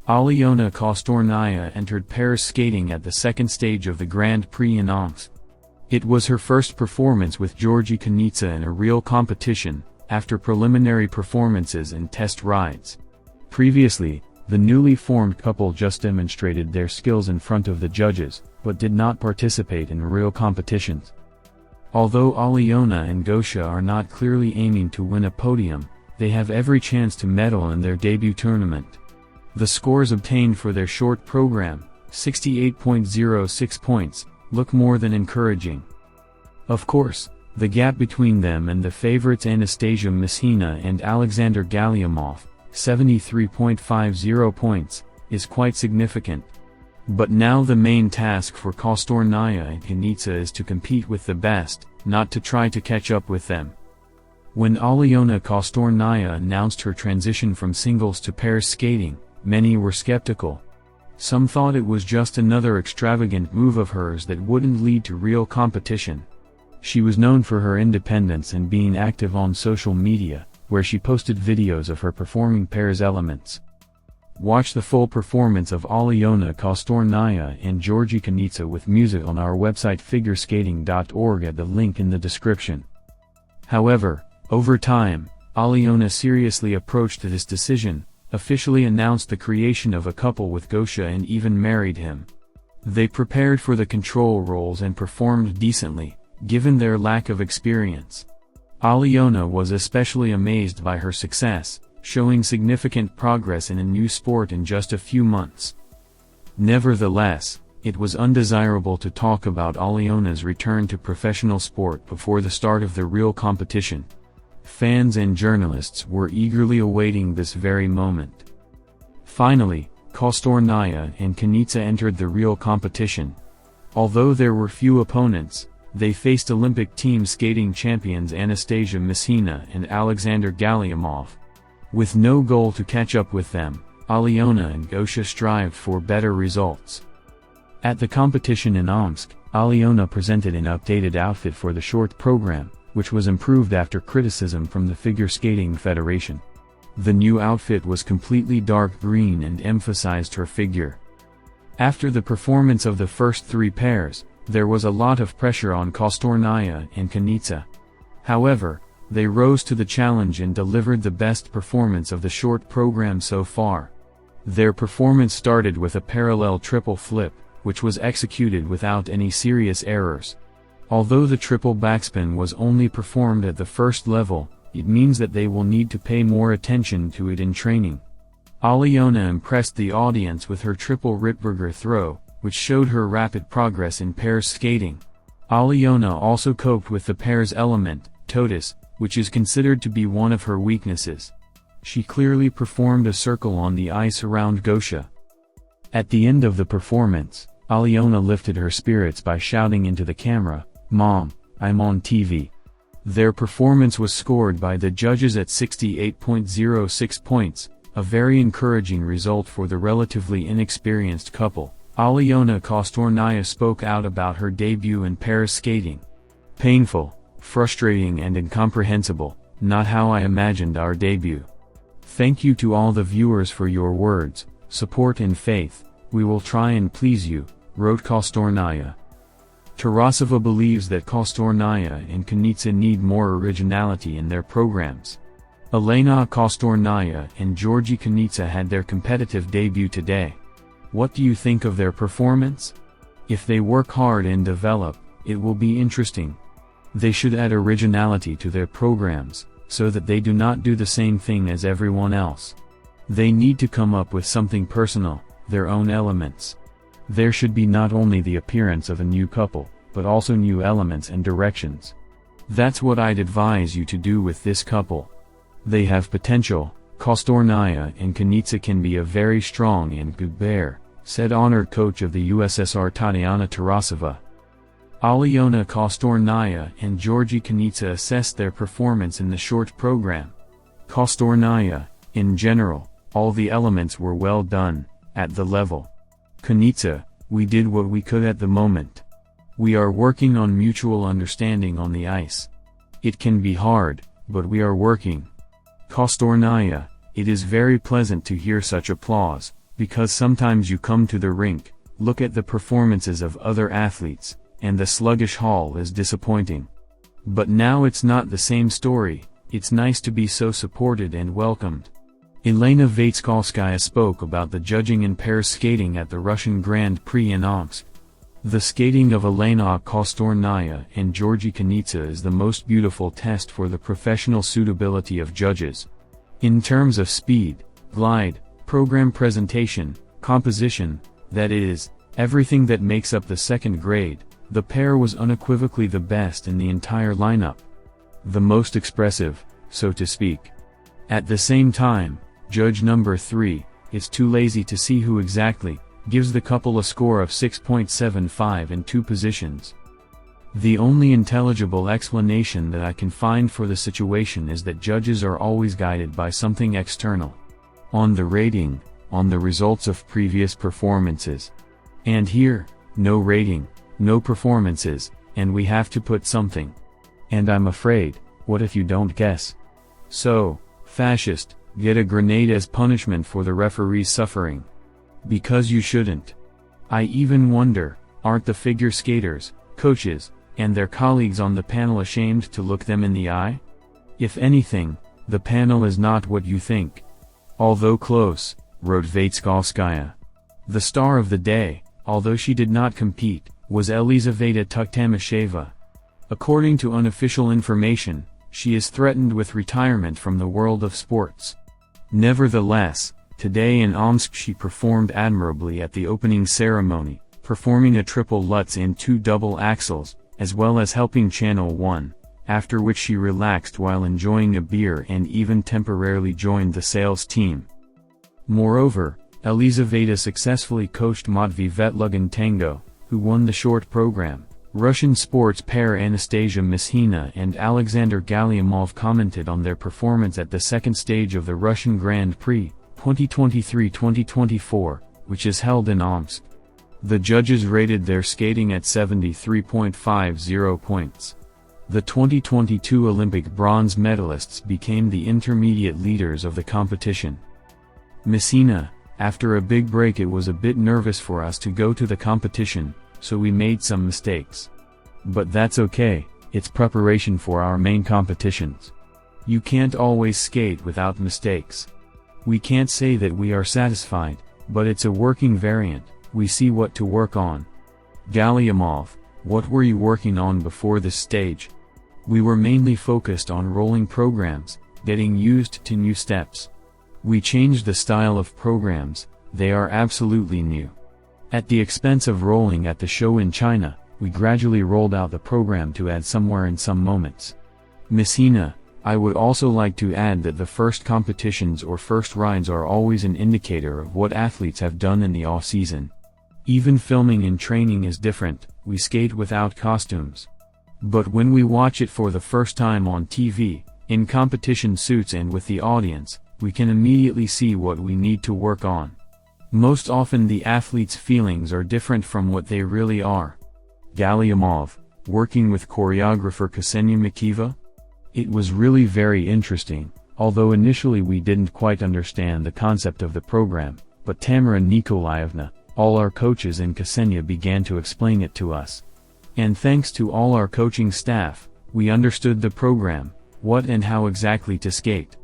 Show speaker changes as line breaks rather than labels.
Aliona Kostornaia entered pairs skating at the second stage of the Grand Prix in Omsk. It was her first performance with Georgy Kunitsa in a real competition, after preliminary performances and test rides. Previously, the newly formed couple just demonstrated their skills in front of the judges, but did not participate in real competitions. Although Aliona and Gosha are not clearly aiming to win a podium, they have every chance to medal in their debut tournament. The scores obtained for their short program, 68.06 points, look more than encouraging. Of course, the gap between them and the favorites Anastasia Mishina and Alexander Galliamov, 73.50 points, is quite significant. But now the main task for Kostornaia and Kunitsa is to compete with the best, not to try to catch up with them. When Aliona Kostornaia announced her transition from singles to pairs skating, many were skeptical. Some thought it was just another extravagant move of hers that wouldn't lead to real competition. She was known for her independence and being active on social media, where she posted videos of her performing pairs elements. Watch the full performance of Aliona Kostornaia and Georgy Kunitsa with music on our website figureskating.org at the link in the description. However, over time, Aliona seriously approached this decision, officially announced the creation of a couple with Gosha and even married him. They prepared for the control roles and performed decently, given their lack of experience. Aliona was especially amazed by her success, showing significant progress in a new sport in just a few months. Nevertheless, it was undesirable to talk about Aliona's return to professional sport before the start of the real competition. Fans and journalists were eagerly awaiting this very moment. Finally, Kostornaia and Kunitsa entered the real competition. Although there were few opponents, they faced Olympic team skating champions Anastasia Mishina and Alexander Galliamov. With no goal to catch up with them, Aliona and Gosha strived for better results. At the competition in Omsk, Aliona presented an updated outfit for the short program, which was improved after criticism from the Figure Skating Federation. The new outfit was completely dark green and emphasized her figure. After the performance of the first three pairs, there was a lot of pressure on Kostornaia and Kunitsa. However, they rose to the challenge and delivered the best performance of the short program so far. Their performance started with a parallel triple flip, which was executed without any serious errors. Although the triple backspin was only performed at the first level, it means that they will need to pay more attention to it in training. Aliona impressed the audience with her triple Ritberger throw, which showed her rapid progress in pairs skating. Aliona also coped with the pairs element, totus, which is considered to be one of her weaknesses. She clearly performed a circle on the ice around Gosha. At the end of the performance, Aliona lifted her spirits by shouting into the camera, "Mom, I'm on TV." Their performance was scored by the judges at 68.06 points, a very encouraging result for the relatively inexperienced couple. Aliona Kostornaia spoke out about her debut in pairs skating. "Painful, frustrating and incomprehensible, not how I imagined our debut. Thank you to all the viewers for your words, support and faith. We will try and please you," wrote Kostornaia. Tarasova believes that Kostornaia and Kunitsa need more originality in their programs. Aliona Kostornaia and Georgy Kunitsa had their competitive debut today. What do you think of their performance? If they work hard and develop, it will be interesting. They should add originality to their programs, so that they do not do the same thing as everyone else. They need to come up with something personal, their own elements. There should be not only the appearance of a new couple, but also new elements and directions. That's what I'd advise you to do with this couple. They have potential. Kostornaia and Kunitsa can be a very strong and good pair, said honored coach of the USSR Tatiana Tarasova. Aliona Kostornaia and Georgy Kunitsa assessed their performance in the short program. Kostornaia, in general, all the elements were well done, at the level. Kunitsa, we did what we could at the moment. We are working on mutual understanding on the ice. It can be hard, but we are working. Kostornaia, it is very pleasant to hear such applause. Because sometimes you come to the rink, look at the performances of other athletes, and the sluggish haul is disappointing. But now it's not the same story. It's nice to be so supported and welcomed. Elena Vaitskovskaya spoke about the judging in pairs skating at the Russian Grand Prix in Omsk. The skating of Aliona Kostornaia and Georgy Kunitsa is the most beautiful test for the professional suitability of judges. In terms of speed, glide, program presentation, composition, that is, everything that makes up the second grade, the pair was unequivocally the best in the entire lineup. The most expressive, so to speak. At the same time, judge number 3 is too lazy to see who exactly gives the couple a score of 6.75 in 2 positions. The only intelligible explanation that I can find for the situation is that judges are always guided by something external. On the rating, on the results of previous performances. And here, no rating, no performances, and we have to put something. And I'm afraid, what if you don't guess? So, fascist, get a grenade as punishment for the referee's suffering. Because you shouldn't. I even wonder, aren't the figure skaters, coaches, and their colleagues on the panel ashamed to look them in the eye? If anything, the panel is not what you think. Although close, wrote Vaitskovskaya. The star of the day, although she did not compete, was Elizaveta Tuktamasheva. According to unofficial information, she is threatened with retirement from the world of sports. Nevertheless, today in Omsk she performed admirably at the opening ceremony, performing a triple Lutz and 2 double axels, as well as helping Channel 1, after which she relaxed while enjoying a beer and even temporarily joined the sales team. Moreover, Elizaveta successfully coached Matvey Vetlugan-Tango, who won the short program. Russian sports pair Anastasia Mishina and Alexander Galliamov commented on their performance at the second stage of the Russian Grand Prix, 2023-2024, which is held in Omsk. The judges rated their skating at 73.50 points. The 2022 Olympic bronze medalists became the intermediate leaders of the competition. Mishina, after a big break, it was a bit nervous for us to go to the competition, so we made some mistakes. But that's okay, it's preparation for our main competitions. You can't always skate without mistakes. We can't say that we are satisfied, but it's a working variant, we see what to work on. Galliamov, what were you working on before this stage? We were mainly focused on rolling programs, getting used to new steps. We changed the style of programs, they are absolutely new. At the expense of rolling at the show in China, we gradually rolled out the program to add somewhere in some moments. Mishina, I would also like to add that the first competitions or first rides are always an indicator of what athletes have done in the off-season. Even filming and training is different, we skate without costumes. But when we watch it for the first time on TV, in competition suits and with the audience, we can immediately see what we need to work on. Most often the athletes' feelings are different from what they really are. Galliamov, working with choreographer Ksenia Mikiva? It was really very interesting, although initially we didn't quite understand the concept of the program, but Tamara Nikolaevna, all our coaches and Ksenia began to explain it to us. And thanks to all our coaching staff, we understood the program, what and how exactly to skate.